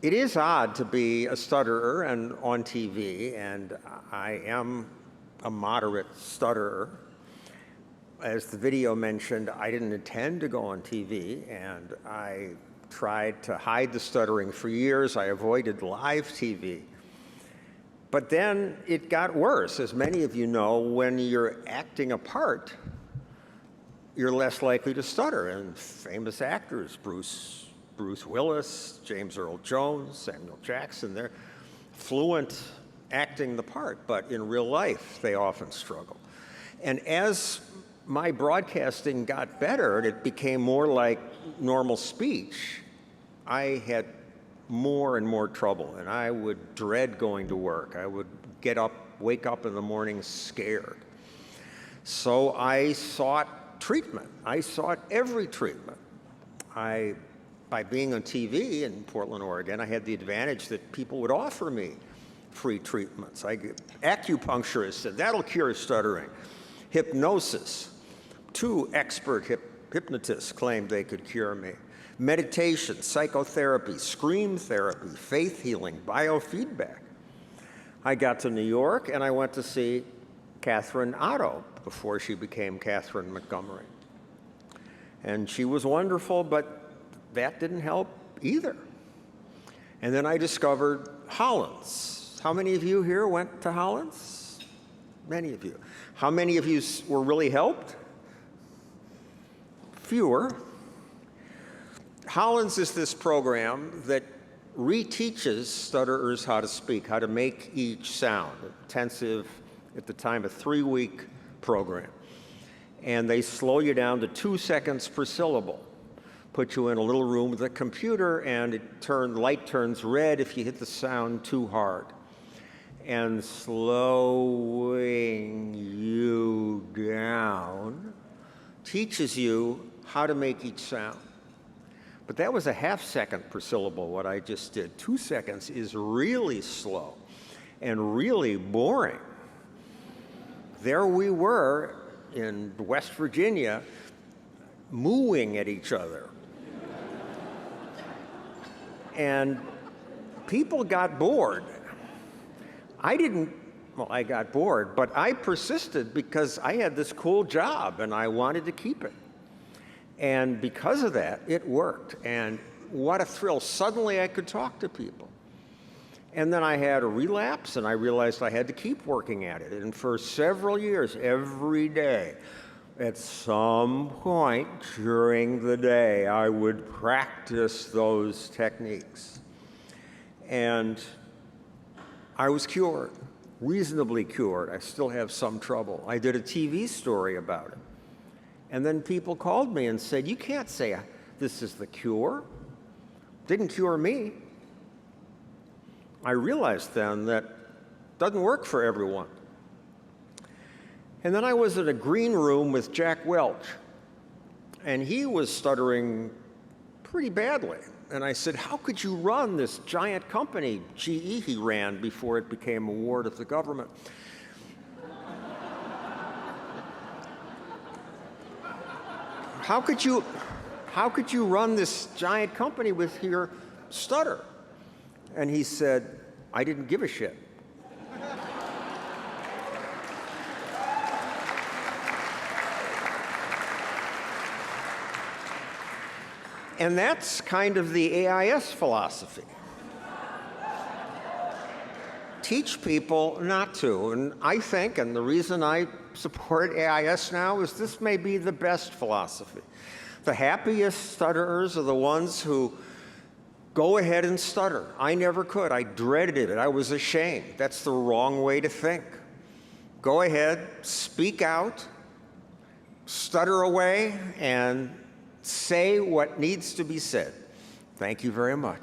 It is odd to be a stutterer and on TV, and I am a moderate stutterer. As the video mentioned, I didn't intend to go on TV, and I tried to hide the stuttering for years. I avoided live TV. But then it got worse. As many of you know, when you're acting a part, you're less likely to stutter. And famous actors, Bruce Willis, James Earl Jones, Samuel Jackson, they're fluent acting the part, but in real life, they often struggle. And as my broadcasting got better and it became more like normal speech, I had more and more trouble, and I would dread going to work. I would wake up in the morning scared. So I sought treatment. I sought every treatment. By being on TV in Portland, Oregon, I had the advantage that people would offer me free treatments. Acupuncturists said, that'll cure stuttering. Hypnosis. 2 expert hypnotists claimed they could cure me. Meditation, psychotherapy, scream therapy, faith healing, biofeedback. I got to New York and I went to see Catherine Otto before she became Catherine Montgomery. And she was wonderful, but that didn't help either. And then I discovered Hollins. How many of you here went to Hollins? Many of you. How many of you were really helped? Fewer. Hollins is this program that reteaches stutterers how to speak, how to make each sound. Intensive, at the time, a 3-week program. And they slow you down to 2 seconds per syllable. Put you in a little room with a computer, and light turns red if you hit the sound too hard. And slowing you down teaches you how to make each sound. But that was a ½ second per syllable, what I just did. 2 seconds is really slow and really boring. There we were in West Virginia, mooing at each other. And people got bored. I got bored, but I persisted because I had this cool job and I wanted to keep it. And because of that, it worked. And what a thrill. Suddenly I could talk to people. And then I had a relapse, and I realized I had to keep working at it. And for several years, every day, at some point during the day, I would practice those techniques. And I was cured, reasonably cured. I still have some trouble. I did a TV story about it. And then people called me and said, you can't say this is the cure. Didn't cure me. I realized then that it doesn't work for everyone. And then I was in a green room with Jack Welch, and he was stuttering pretty badly. And I said, how could you run this giant company? GE he ran before it became a ward of the government. How could you run this giant company with your stutter? And he said, I didn't give a shit. And that's kind of the AIS philosophy. Teach people not to. And I think, and the reason I support AIS now is this may be the best philosophy. The happiest stutterers are the ones who go ahead and stutter. I never could. I dreaded it. I was ashamed. That's the wrong way to think. Go ahead, speak out, stutter away, and say what needs to be said. Thank you very much.